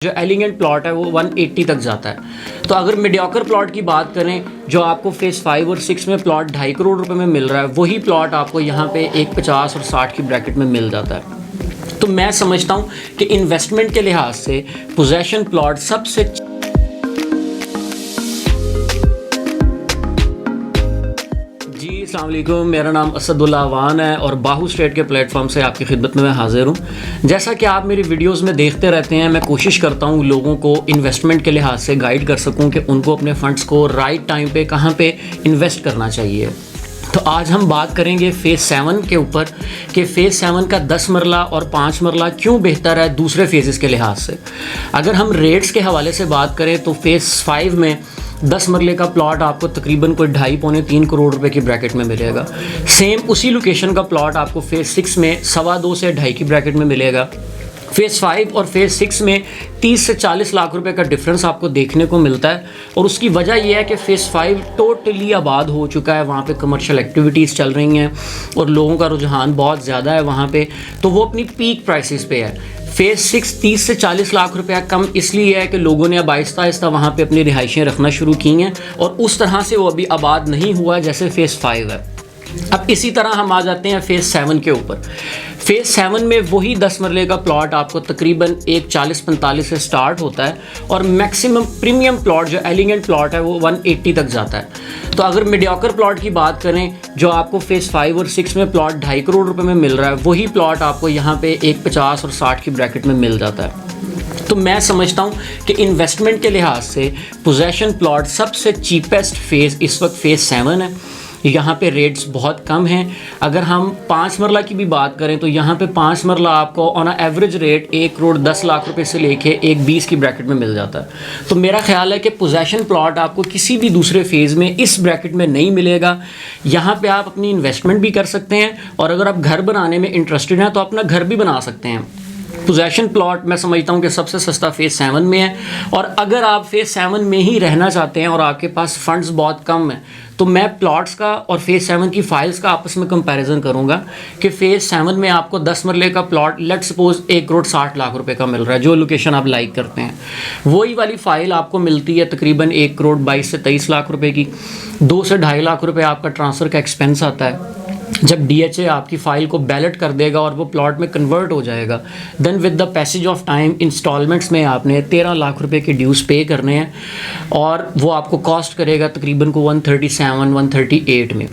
जो elegant plot है वो 180 तक जाता है। तो अगर मीडियोकर प्लॉट की बात करें जो आपको फेज़ 5 और 6 में प्लॉट 2.5 करोड़ रुपए में मिल रहा है, वही प्लॉट आपको यहाँ पे 150 और 60 की ब्रैकेट में मिल जाता है। तो मैं समझता हूँ कि इन्वेस्टमेंट के लिहाज से पोजेशन प्लॉट सबसे अस्सलाम वालेकुम, मेरा नाम असदुल्ला अवान है और बाहू स्टेट के प्लेटफॉर्म से आपकी खिदमत में मैं हाजिर हूँ। जैसा कि आप मेरी वीडियोस में देखते रहते हैं, मैं कोशिश करता हूँ लोगों को इन्वेस्टमेंट के लिहाज से गाइड कर सकूँ कि उनको अपने फंड्स को राइट टाइम पे कहाँ पे इन्वेस्ट करना चाहिए। तो आज हम बात करेंगे फ़ेज़ 7 के ऊपर कि फ़ेज़ 7 का 10 मरला और 5 मरला क्यों बेहतर है दूसरे फेजेस के लिहाज से। अगर हम रेट्स के हवाले से बात करें तो फ़ेज़ 5 में 10 मरले का प्लॉट आपको तकरीबन कोई 2.5-3 करोड़ रुपए की ब्रैकेट में मिलेगा। सेम उसी लोकेशन का प्लॉट आपको फ़ेज़ 6 में 2.25 से 2.5 की ब्रैकेट में मिलेगा। फ़ेज़ 5 और फ़ेज़ 6 में 30 से 40 लाख रुपए का डिफरेंस आपको देखने को मिलता है और उसकी वजह यह है कि फ़ेज़ 5 टोटली आबाद हो चुका है, वहाँ पे कमर्शियल एक्टिविटीज़ चल रही हैं और लोगों का रुझान बहुत ज़्यादा है वहाँ पे, तो वो अपनी पीक प्राइसेस पे है। फ़ेज़ 6 30 से 40 लाख रुपया कम इसलिए है कि लोगों ने अब आहिस्ता आहिस्ता वहाँ पे अपनी रिहाइशें रखना शुरू की हैं और उस तरह से वो अभी आबाद नहीं हुआ जैसे फ़ेज़ 5 है। अब इसी तरह हम आ जाते हैं फ़ेज़ 7 के ऊपर। फ़ेज़ 7 में वही 10 मरले का प्लॉट आपको तकरीबन 140-45 से स्टार्ट होता है और मैक्सिमम प्रीमियम प्लॉट जो एलिगेंट प्लॉट है वो 180 तक जाता है। तो अगर मीडियोकर प्लॉट की बात करें जो आपको फ़ेज़ 5 और 6 में प्लॉट 2.5 करोड़ रुपए में मिल रहा है, वही प्लॉट आपको यहाँ पे 150 और 60 की ब्रैकेट में मिल जाता है। तो मैं समझता हूँ कि इन्वेस्टमेंट के लिहाज से पोजेशन प्लॉट सबसे चीपेस्ट फेज़ इस वक्त फ़ेज़ 7 है। यहाँ पे रेट्स बहुत कम हैं। अगर हम 5 मरला की भी बात करें तो यहाँ पे 5 मरला आपको on average rate 1 crore 10 lakh रुपए से लेके 1.20 की ब्रैकेट में मिल जाता है। तो मेरा ख्याल है कि पोजेशन प्लॉट आपको किसी भी दूसरे फेज़ में इस ब्रैकेट में नहीं मिलेगा। यहाँ पे आप अपनी इन्वेस्टमेंट भी कर सकते हैं और अगर आप घर बनाने में इंटरेस्टेड हैं तो अपना घर भी बना सकते हैं। पोजेशन प्लॉट मैं समझता हूँ कि सबसे सस्ता फ़ेज़ 7 में है और अगर आप फ़ेज़ 7 में ही रहना चाहते हैं और आपके पास फंड्स बहुत कम हैं तो मैं प्लॉट्स का और फ़ेज़ 7 की फ़ाइल्स का आपस में कंपैरिजन करूँगा कि फ़ेज़ 7 में आपको 10 मरले का plot let suppose 1 crore 60 lakh रुपए का मिल रहा है, जो लोकेशन आप लाइक करते हैं, वही वाली फ़ाइल आपको मिलती है तकरीबन 1 करोड़ 22 से 23 लाख रुपए की। 2 से 2.5 लाख रुपए आपका ट्रांसफ़र का एक्सपेंस आता है। जब DHA आपकी फ़ाइल को बैलेट कर देगा और वो प्लॉट में कन्वर्ट हो जाएगा, then with the passage of time installments में आपने 13 लाख रुपए के ड्यूज़ पे करने हैं और वो आपको कॉस्ट करेगा तकरीबन को 137-138 में।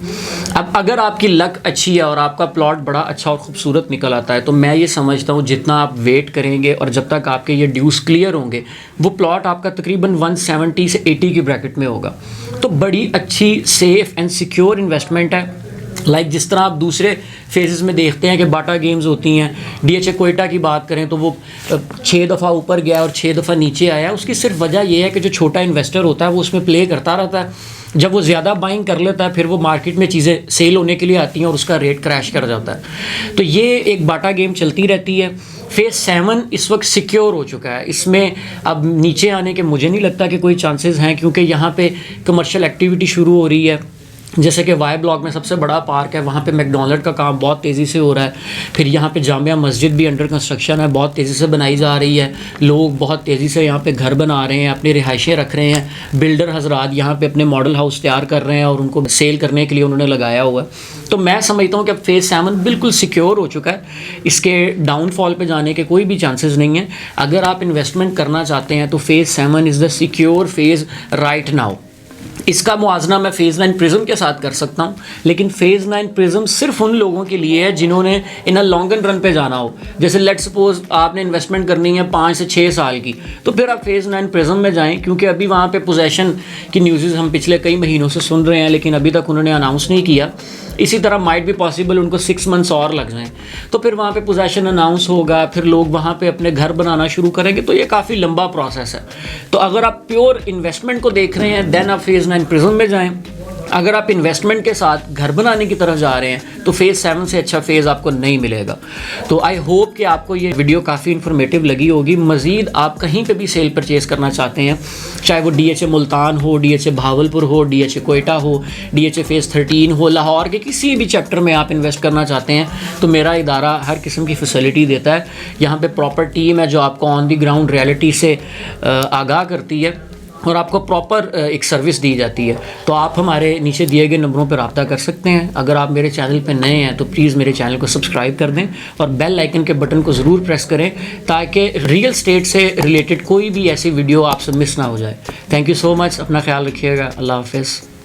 अब अगर आपकी लक अच्छी है और आपका प्लॉट बड़ा अच्छा और ख़ूबसूरत निकल आता है तो मैं ये समझता हूँ जितना आप वेट करेंगे और जब तक आपके ये ड्यूज़ क्लियर होंगे वो प्लॉट आपका तकरीबन 170 से 80 की ब्रैकेट में होगा। तो बड़ी अच्छी सेफ़ एंड सिक्योर इन्वेस्टमेंट है। जिस तरह आप दूसरे फेजेस में देखते हैं कि बाटा गेम्स होती हैं, DHA कोयटा की बात करें तो वो 6 दफ़ा ऊपर गया और 6 दफ़ा नीचे आया। उसकी सिर्फ वजह यह है कि जो छोटा इन्वेस्टर होता है वो उसमें प्ले करता रहता है। जब वो ज़्यादा बाइंग कर लेता है फिर वो मार्केट में चीज़ें सेल होने के लिए आती हैं और उसका रेट क्रैश कर जाता है। तो ये एक बाटा गेम चलती रहती है। फ़ेज़ 7 इस वक्त सिक्योर हो चुका है, इसमें अब नीचे आने के मुझे नहीं लगता कि कोई चांसेस हैं क्योंकि यहाँ पे कमर्शियल एक्टिविटी शुरू हो रही है। जैसे कि वाई ब्लॉक में सबसे बड़ा पार्क है, वहाँ पे मैकडॉनल्ड का काम बहुत तेज़ी से हो रहा है। फिर यहाँ पे जामिया मस्जिद भी अंडर कंस्ट्रक्शन है, बहुत तेज़ी से बनाई जा रही है। लोग बहुत तेज़ी से यहाँ पे घर बना रहे हैं, अपनी रिहाइशें रख रहे हैं। बिल्डर हजरात यहाँ पे अपने मॉडल हाउस तैयार कर रहे हैं और उनको सेल करने के लिए उन्होंने लगाया हुआ है। तो मैं समझता हूँ कि अब फ़ेज़ 7 बिल्कुल सिक्योर हो चुका है, इसके डाउनफॉल पे जाने के कोई भी चांसेस नहीं है। अगर आप इन्वेस्टमेंट करना चाहते हैं तो phase 7 is the secure phase right now. इसका मुआवजना मैं फ़ेज़ 9 प्रिज्म के साथ कर सकता हूँ, लेकिन फ़ेज़ 9 प्रिज्म सिर्फ उन लोगों के लिए है जिन्होंने इन अ लॉन्ग रन पे जाना हो। जैसे लेट सपोज आपने इन्वेस्टमेंट करनी है 5 से 6 साल की, तो फिर आप फ़ेज़ 9 प्रिज्म में जाएं क्योंकि अभी वहाँ पे पोजेशन की न्यूज़ हम पिछले कई महीनों से सुन रहे हैं लेकिन अभी तक उन्होंने अनाउंस नहीं किया। इसी तरह माइट भी पॉसिबल उनको 6 मंथ्स और लग जाएं, तो फिर वहाँ पे पोजेशन अनाउंस होगा, फिर लोग वहाँ पे अपने घर बनाना शुरू करेंगे, तो ये काफ़ी लंबा प्रोसेस है। तो अगर आप प्योर इन्वेस्टमेंट को देख रहे हैं देन आप फ़ेज़ 9 प्रिज्म में जाएं। अगर आप इन्वेस्टमेंट के साथ घर बनाने की तरफ जा रहे हैं तो फेज़ 7 से अच्छा फेज़ आपको नहीं मिलेगा। तो आई होप कि आपको ये वीडियो काफ़ी इन्फॉर्मेटिव लगी होगी। मज़ीद आप कहीं पे भी सेल परचेज़ करना चाहते हैं, चाहे वो DHA मुल्तान हो, DHA भावलपुर हो, DHA कोयटा हो, DHA फेज़ 13 हो, लाहौर के किसी भी चैप्टर में आप इन्वेस्ट करना चाहते हैं तो मेरा इदारा हर किस्म की फैसिलिटी देता है। यहाँ पे प्रॉपर टीम है जो आपको ऑन दी ग्राउंड रियलिटी से आगाह करती है और आपको प्रॉपर एक सर्विस दी जाती है। तो आप हमारे नीचे दिए गए नंबरों पर रब्ता कर सकते हैं। अगर आप मेरे चैनल पर नए हैं तो प्लीज़ मेरे चैनल को सब्सक्राइब कर दें और बेल आइकन के बटन को ज़रूर प्रेस करें ताकि रियल एस्टेट से रिलेटेड कोई भी ऐसी वीडियो आपसे मिस ना हो जाए। Thank you so much. अपना ख्याल रखिएगा। अल्लाह हाफ़िज़।